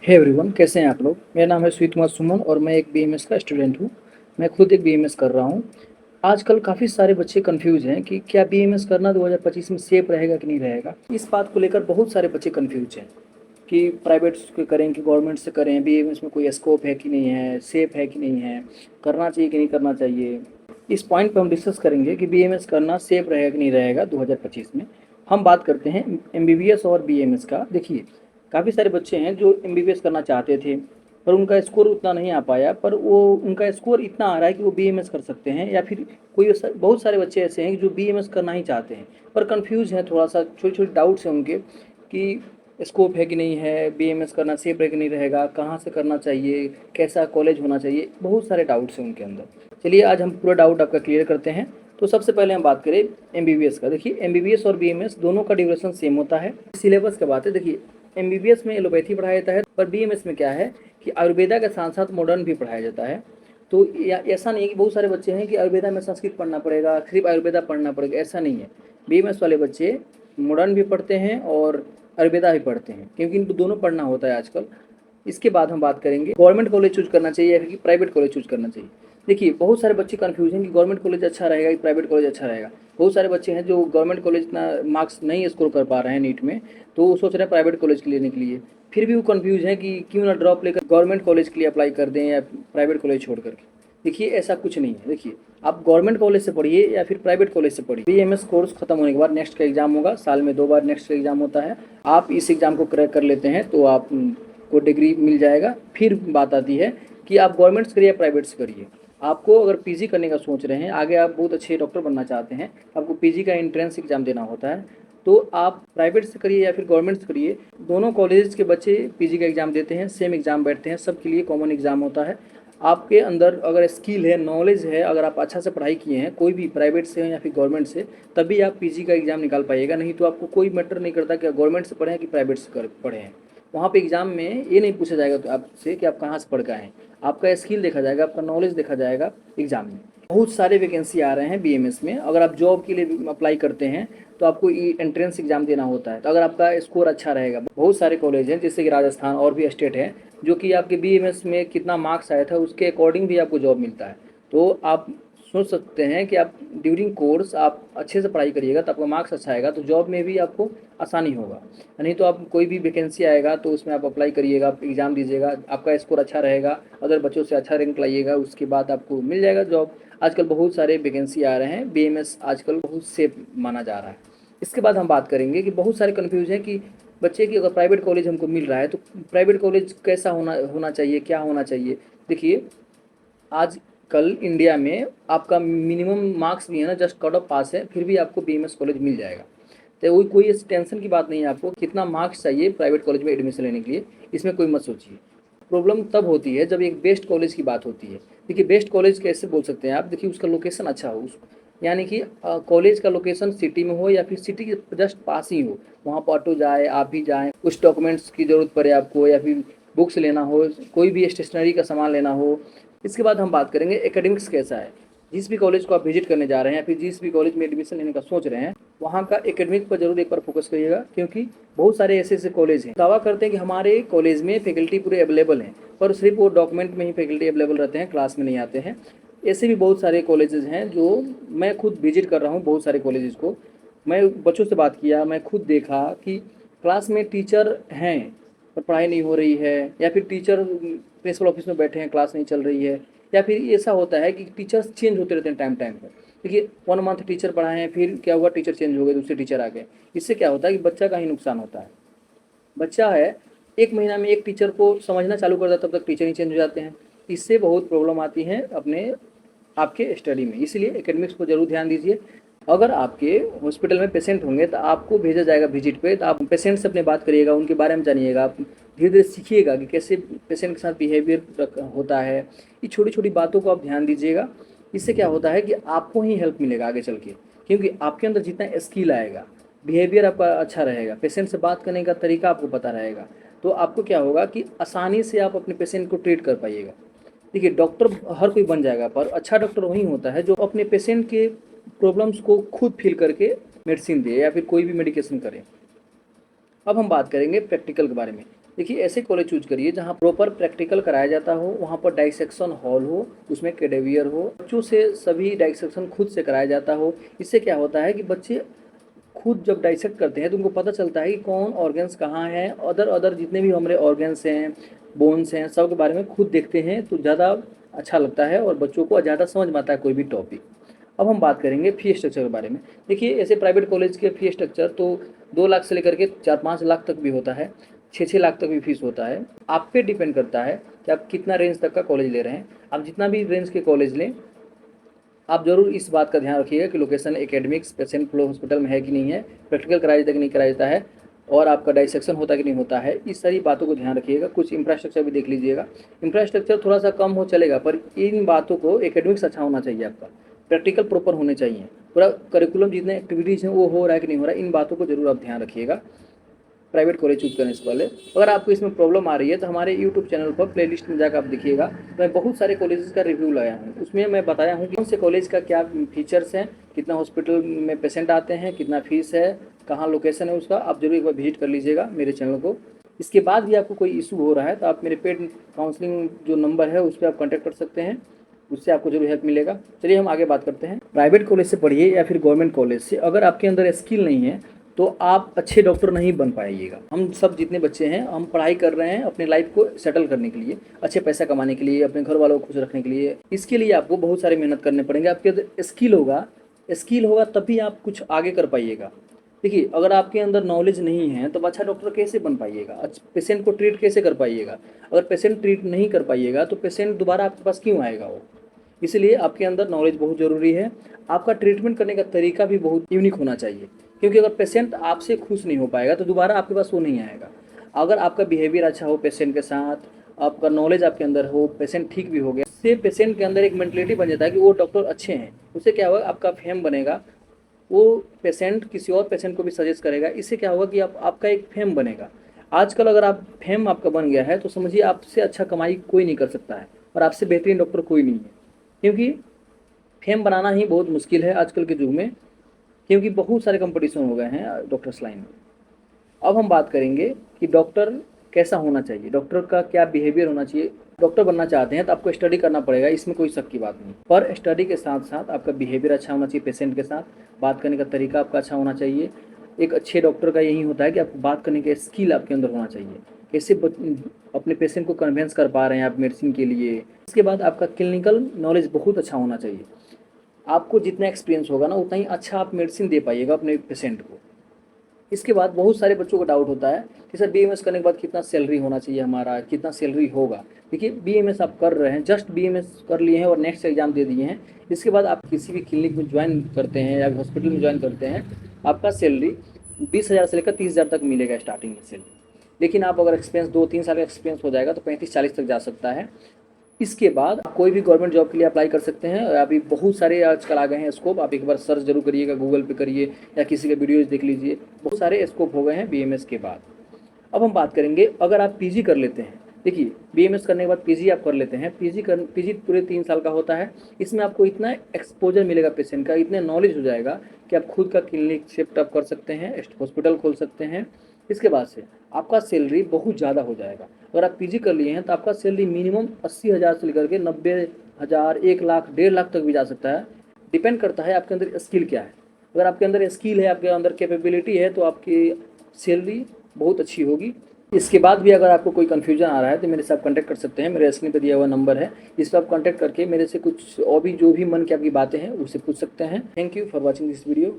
Hey everyone, कैसे हैं आप लोग। मेरा नाम है स्वीत कुमार सुमन और मैं एक बीएमएस का स्टूडेंट हूँ। मैं खुद एक बीएमएस कर रहा हूँ। आजकल काफ़ी सारे बच्चे कंफ्यूज हैं कि क्या बीएमएस करना 2025 में सेफ रहेगा कि नहीं रहेगा। इस बात को लेकर बहुत सारे बच्चे कंफ्यूज हैं कि प्राइवेट से करें कि गवर्नमेंट से करें, बीएमएस में कोई स्कोप है कि नहीं है, सेफ है कि नहीं है, करना चाहिए कि नहीं करना चाहिए। इस पॉइंट पर हम डिस्कस करेंगे कि बीएमएस करना सेफ रहेगा कि नहीं रहेगा 2025 में। हम बात करते हैं एमबीबीएस और बीएमएस का। देखिए, काफ़ी सारे बच्चे हैं जो एमबीबीएस करना चाहते थे पर उनका स्कोर उतना नहीं आ पाया, पर वो उनका स्कोर इतना आ रहा है कि वो बीएमएस कर सकते हैं। या फिर बहुत सारे बच्चे ऐसे हैं जो बीएमएस करना ही चाहते हैं पर कंफ्यूज हैं, थोड़ा सा छोटे छोटे डाउट्स हैं उनके कि स्कोप है कि नहीं है, बीएमएस करना सेफ है कि नहीं रहेगा, कहाँ से करना चाहिए, कैसा कॉलेज होना चाहिए। बहुत सारे डाउट्स हैं उनके अंदर। चलिए आज हम पूरा डाउट आपका क्लियर करते हैं। तो सबसे पहले हम बात करें एमबीबीएस का। देखिए, एमबीबीएस और बीएमएस दोनों का ड्यूरेशन सेम होता है। सिलेबस की बात है, देखिए एमबीबीएस में एलोपैथी पढ़ाया जाता है पर बीएमएस में क्या है कि आयुर्वेदा के साथ साथ मॉडर्न भी पढ़ाया जाता है। तो ऐसा नहीं है कि बहुत सारे बच्चे हैं कि आयुर्वेदा में संस्कृत पढ़ना पड़ेगा, सिर्फ आयुर्वेदा पढ़ना पड़ेगा, ऐसा नहीं है। बीएमएस वाले बच्चे मॉडर्न भी पढ़ते हैं और आयुर्वेदा भी पढ़ते हैं, क्योंकि इनको दोनों पढ़ना होता है आजकल। इसके बाद हम बात करेंगे गवर्नमेंट कॉलेज चूज करना चाहिए या फिर प्राइवेट कॉलेज चूज करना चाहिए। देखिए, बहुत सारे बच्चे कंफ्यूज हैं कि गवर्नमेंट कॉलेज अच्छा रहेगा कि प्राइवेट कॉलेज अच्छा रहेगा। बहुत सारे बच्चे हैं जो गवर्नमेंट कॉलेज इतना मार्क्स नहीं स्कोर कर पा रहे हैं नीट में, तो वो सोच रहे हैं प्राइवेट कॉलेज के लेने के लिए। फिर भी वो कंफ्यूज हैं कि क्यों ना ड्रॉप लेकर गवर्नमेंट कॉलेज के लिए अप्लाई कर दें या प्राइवेट कॉलेज छोड़ करके। देखिए, ऐसा कुछ नहीं है। देखिए, आप गवर्नमेंट कॉलेज से पढ़िए या फिर प्राइवेट कॉलेज से पढ़िए, बीएमएस कोर्स खत्म होने के बाद नेक्स्ट का एग्जाम होगा। साल में 2 बार नेक्स्ट का एग्जाम होता है। आप इस एग्जाम को क्रैक कर लेते हैं तो आप को डिग्री मिल जाएगा। फिर बात आती है कि आप गवर्नमेंट से करिए या प्राइवेट से करिए। आपको अगर पीजी करने का सोच रहे हैं, आगे आप बहुत अच्छे डॉक्टर बनना चाहते हैं, आपको पीजी का एंट्रेंस एग्जाम देना होता है, तो आप प्राइवेट से करिए या फिर गवर्नमेंट से करिए। दोनों कॉलेज के बच्चे पीजी का एग्ज़ाम देते हैं, सेम एग्ज़ाम बैठते हैं, सबके लिए कॉमन एग्ज़ाम होता है। आपके अंदर अगर स्किल है, नॉलेज है, अगर आप अच्छा से पढ़ाई किए हैं, कोई भी प्राइवेट से या फिर गवर्नमेंट से, तभी आप पीजी का एग्ज़ाम निकाल पाइएगा। नहीं तो आपको कोई मैटर नहीं करता कि गवर्नमेंट से पढ़े हैं कि प्राइवेट से पढ़े हैं। वहाँ पे एग्ज़ाम में ये नहीं पूछा जाएगा तो आपसे कि आप कहाँ से पढ़ के आए हैं, आपका स्किल देखा जाएगा, आपका नॉलेज देखा जाएगा एग्ज़ाम में। बहुत सारे वैकेंसी आ रहे हैं बीएमएस में। अगर आप जॉब के लिए अप्लाई करते हैं तो आपको एंट्रेंस एग्ज़ाम देना होता है। तो अगर आपका स्कोर अच्छा रहेगा, बहुत सारे कॉलेज हैं जैसे कि राजस्थान और भी स्टेट हैं जो कि आपके बीएमएस में कितना मार्क्स आया था उसके अकॉर्डिंग भी आपको जॉब मिलता है। तो आप सोच सकते हैं कि आप ड्यूरिंग कोर्स आप अच्छे से पढ़ाई करिएगा तो आपका मार्क्स अच्छा आएगा, तो जॉब में भी आपको आसानी होगा। नहीं तो आप कोई भी वैकेंसी आएगा तो उसमें आप अप्लाई करिएगा, आप एग्ज़ाम दीजिएगा, आपका स्कोर अच्छा रहेगा, अदर बच्चों से अच्छा रैंक लाइएगा, उसके बाद आपको मिल जाएगा जॉब। आजकल बहुत सारे वैकेंसी आ रहे हैं, बीएमएस आजकल बहुत सेफ माना जा रहा है। इसके बाद हम बात करेंगे कि बहुत सारे कन्फ्यूज हैं कि बच्चे की अगर प्राइवेट कॉलेज हमको मिल रहा है तो प्राइवेट कॉलेज कैसा होना चाहिए, क्या होना चाहिए। देखिए, आज कल इंडिया में आपका मिनिमम मार्क्स भी है ना, जस्ट कट ऑफ पास है, फिर भी आपको बीएमएस कॉलेज मिल जाएगा। तो वही कोई इस टेंशन की बात नहीं है आपको कितना मार्क्स चाहिए प्राइवेट कॉलेज में एडमिशन लेने के लिए, इसमें कोई मत सोचिए। प्रॉब्लम तब होती है जब एक बेस्ट कॉलेज की बात होती है। देखिए, बेस्ट कॉलेज कैसे बोल सकते हैं आप, देखिए उसका लोकेशन अच्छा हो, यानी कि कॉलेज का लोकेशन सिटी में हो या फिर सिटी के जस्ट पास ही हो, वहाँ पर ऑटो जाए, आप भी जाएँ, कुछ डॉक्यूमेंट्स की ज़रूरत पड़े आपको या फिर बुक्स लेना हो, कोई भी स्टेशनरी का सामान लेना हो। इसके बाद हम बात करेंगे एकेडमिक्स कैसा है। जिस भी कॉलेज को आप विजिट करने जा रहे हैं या फिर जिस भी कॉलेज में एडमिशन लेने का सोच रहे हैं, वहाँ का एकेडमिक पर जरूर एक बार फोकस करिएगा, क्योंकि बहुत सारे ऐसे ऐसे कॉलेज हैं दावा करते हैं कि हमारे कॉलेज में फैकल्टी पूरे अवेलेबल हैं, पर सिर्फ वो डॉक्यूमेंट में ही फैकल्टी अवेलेबल रहते हैं, क्लास में नहीं आते हैं। ऐसे भी बहुत सारे कॉलेजेस हैं जो मैं खुद विजिट कर रहा हूँ, बहुत सारे कॉलेजेस को मैं बच्चों से बात किया, मैं खुद देखा कि क्लास में टीचर हैं पर पढ़ाई नहीं हो रही है, या फिर टीचर प्रिंसिपल ऑफिस में बैठे हैं, क्लास नहीं चल रही है, या फिर ऐसा होता है कि टीचर्स चेंज होते रहते हैं टाइम टाइम पर। देखिए, 1 मंथ टीचर पढ़ाए हैं, फिर क्या हुआ, टीचर चेंज हो गए, दूसरे टीचर आ गए। इससे क्या होता है कि बच्चा का ही नुकसान होता है। बच्चा है 1 महीना में एक टीचर को समझना चालू कर देता, तब तक टीचर ही चेंज हो जाते हैं। इससे बहुत प्रॉब्लम आती है अपने आपके स्टडी में। इसलिए एकेडमिक्स को जरूर ध्यान दीजिए। अगर आपके हॉस्पिटल में पेशेंट होंगे तो आपको भेजा जाएगा विजिट पे, तो आप पेशेंट से अपने बात करिएगा, उनके बारे में जानिएगा, आप धीरे धीरे सीखिएगा कि कैसे पेशेंट के साथ बिहेवियर होता है। ये छोटी छोटी बातों को आप ध्यान दीजिएगा। इससे क्या होता है कि आपको ही हेल्प मिलेगा आगे चल के, क्योंकि आपके अंदर जितना स्किल आएगा, बिहेवियर आपका अच्छा रहेगा, पेशेंट से बात करने का तरीका आपको पता रहेगा, तो आपको क्या होगा कि आसानी से आप अपने पेशेंट को ट्रीट कर पाइएगा। देखिए, डॉक्टर हर कोई बन जाएगा, पर अच्छा डॉक्टर वही होता है जो अपने पेशेंट के प्रॉब्लम्स को खुद फील करके मेडिसिन दे या फिर कोई भी मेडिकेशन करे। अब हम बात करेंगे प्रैक्टिकल के बारे में। देखिए ऐसे कॉलेज चूज करिए जहाँ प्रॉपर प्रैक्टिकल कराया जाता हो, वहाँ पर डाइसेक्शन हॉल हो, उसमें कैडेवियर हो, बच्चों से सभी डाइसेक्शन खुद से कराया जाता हो। इससे क्या होता है कि बच्चे खुद जब डाइसेक्ट करते हैं तो उनको पता चलता है कि कौन ऑर्गन्स कहाँ हैं, अदर अदर जितने भी हमारे ऑर्गन्स हैं, बोन्स हैं, सब के बारे में खुद देखते हैं तो ज़्यादा अच्छा लगता है और बच्चों को ज़्यादा समझ में आता है कोई भी टॉपिक। अब हम बात करेंगे फ़ी स्ट्रक्चर के बारे में। देखिए ऐसे प्राइवेट कॉलेज के फ़ी स्ट्रक्चर तो 2 लाख से लेकर के 4-5 लाख तक भी होता है, 6-6 लाख तक भी फीस होता है। आप पे डिपेंड करता है कि आप कितना रेंज तक का कॉलेज ले रहे हैं। आप जितना भी रेंज के कॉलेज लें, आप ज़रूर इस बात का ध्यान रखिएगा कि location academics patient flow hospital में है कि नहीं है, प्रैक्टिकल कराया जाता है कि नहीं कराया जाता है, और आपका डाइसेक्शन होता है कि नहीं होता है। इस सारी बातों को ध्यान रखिएगा। कुछ इंफ्रास्ट्रक्चर भी देख लीजिएगा। इंफ्रास्ट्रक्चर थोड़ा सा कम हो चलेगा, पर इन बातों को एकेडमिक्स अच्छा होना चाहिए, आपका प्रैक्टिकल प्रॉपर होने चाहिए, पूरा करिकुलम जितने एक्टिविटीज़ हैं वो हो रहा है कि नहीं हो रहा है, इन बातों को जरूर आप ध्यान रखिएगा प्राइवेट कॉलेज चूज करने से पहले। अगर आपको इसमें प्रॉब्लम आ रही है तो हमारे यूट्यूब चैनल पर प्लेलिस्ट में जाकर आप देखिएगा, मैं बहुत सारे कॉलेजेस का रिव्यू लाया हूँ। उसमें मैं बताया हूँ कि कौन से कॉलेज का क्या फीचर्स हैं, कितना हॉस्पिटल में पेशेंट आते हैं, कितना फीस है, कहाँ लोकेशन है उसका। आप जरूर एक बार विजिट कर लीजिएगा मेरे चैनल को। इसके बाद भी आपको कोई इशू हो रहा है तो आप मेरे पेड काउंसलिंग जो नंबर है उस पर आप कॉन्टैक्ट कर सकते हैं, उससे आपको जरूर हेल्प मिलेगा। चलिए हम आगे बात करते हैं। प्राइवेट कॉलेज से पढ़िए या फिर गवर्नमेंट कॉलेज से, अगर आपके अंदर स्किल नहीं है तो आप अच्छे डॉक्टर नहीं बन पाइएगा। हम सब जितने बच्चे हैं हम पढ़ाई कर रहे हैं अपने लाइफ को सेटल करने के लिए, अच्छे पैसा कमाने के लिए, अपने घर वालों को खुश रखने के लिए। इसके लिए आपको बहुत सारी मेहनत करने पड़ेंगे। आपके अंदर स्किल होगा तभी आप कुछ आगे कर पाइएगा। देखिए अगर आपके अंदर नॉलेज नहीं है तो अच्छा डॉक्टर कैसे बन पाइएगा, पेशेंट को ट्रीट कैसे कर पाइएगा। अगर पेशेंट ट्रीट नहीं कर पाइएगा तो पेशेंट दोबारा आपके पास क्यों आएगा वो। इसलिए आपके अंदर नॉलेज बहुत ज़रूरी है। आपका ट्रीटमेंट करने का तरीका भी बहुत यूनिक होना चाहिए, क्योंकि अगर पेशेंट आपसे खुश नहीं हो पाएगा तो दोबारा आपके पास वो नहीं आएगा। अगर आपका बिहेवियर अच्छा हो पेशेंट के साथ, आपका नॉलेज आपके अंदर हो, पेशेंट ठीक भी हो गया, इससे पेशेंट के अंदर एक मेंटलिटी बन जाता है कि वो डॉक्टर अच्छे हैं। उससे क्या होगा, आपका फेम बनेगा, वो पेशेंट किसी और पेशेंट को भी सजेस्ट करेगा। इससे क्या होगा कि आपका एक फेम बनेगा। आजकल अगर आप फेम आपका बन गया है तो समझिए आपसे अच्छा कमाई कोई नहीं कर सकता है और आपसे बेहतरीन डॉक्टर कोई नहीं है, क्योंकि फेम बनाना ही बहुत मुश्किल है आजकल के युग में, क्योंकि बहुत सारे कंपटीशन हो गए हैं डॉक्टर्स लाइन में। अब हम बात करेंगे कि डॉक्टर कैसा होना चाहिए, डॉक्टर का क्या बिहेवियर होना चाहिए। डॉक्टर बनना चाहते हैं तो आपको स्टडी करना पड़ेगा, इसमें कोई शक की बात नहीं, पर स्टडी के साथ साथ आपका बिहेवियर अच्छा होना चाहिए। पेशेंट के साथ बात करने का तरीका आपका अच्छा होना चाहिए। एक अच्छे डॉक्टर का यही होता है कि आपको बात करने का स्किल आपके अंदर होना चाहिए, कैसे अपने पेशेंट को कन्विंस कर पा रहे हैं आप मेडिसिन के लिए। इसके बाद आपका क्लिनिकल नॉलेज बहुत अच्छा होना चाहिए। आपको जितना एक्सपीरियंस होगा ना उतना ही अच्छा आप मेडिसिन दे पाइएगा अपने पेशेंट को। इसके बाद बहुत सारे बच्चों को डाउट होता है कि सर बीएमएस करने के बाद कितना सैलरी होना चाहिए, हमारा कितना सैलरी होगा। देखिए बीएमएस आप कर रहे हैं, जस्ट बीएमएस कर लिए हैं और नेक्स्ट एग्जाम दे दिए हैं, इसके बाद आप किसी भी क्लिनिक में ज्वाइन करते हैं या हॉस्पिटल में ज्वाइन करते हैं, आपका सैलरी 20,000 से लेकर 30,000 तक मिलेगा स्टार्टिंग में सैलरी। लेकिन आप अगर एक्सपीरियंस 2-3 साल का एक्सपीरियंस हो जाएगा तो 35-40 तक जा सकता है। इसके बाद आप कोई भी गवर्नमेंट जॉब के लिए अप्लाई कर सकते हैं। अभी बहुत सारे आजकल आ गए हैं स्कोप, आप एक बार सर्च जरूर करिएगा, गूगल पे करिए या किसी के वीडियोज़ देख लीजिए, बहुत सारे स्कोप हो गए हैं बीएमएस के बाद। अब हम बात करेंगे अगर आप पीजी कर लेते हैं। देखिए बीएमएस करने के बाद पीजी आप कर लेते हैं, पीजी पूरे 3 साल का होता है। इसमें आपको इतना एक्सपोजर मिलेगा पेशेंट का, इतने नॉलेज हो जाएगा कि आप खुद का क्लिनिक सेटअप कर सकते हैं, हॉस्पिटल खोल सकते हैं। इसके बाद से आपका सैलरी बहुत ज़्यादा हो जाएगा। अगर आप पीजी कर लिए हैं तो आपका सैलरी मिनिमम 80,000 से लेकर के 90,000, 1 लाख, 1.5 लाख तक भी जा सकता है। डिपेंड करता है आपके अंदर स्किल क्या है। अगर आपके अंदर स्किल है, आपके अंदर कैपेबिलिटी है तो आपकी सैलरी बहुत अच्छी होगी। इसके बाद भी अगर आपको कोई कन्फ्यूजन आ रहा है तो मेरे से आप कॉन्टैक्ट कर सकते हैं। मेरे स्क्रीन पर दिया हुआ नंबर है, इस पर आप कॉन्टैक्ट करके मेरे से कुछ और भी जो भी मन की आपकी बातें हैं उससे पूछ सकते हैं। Thank you for watching this video.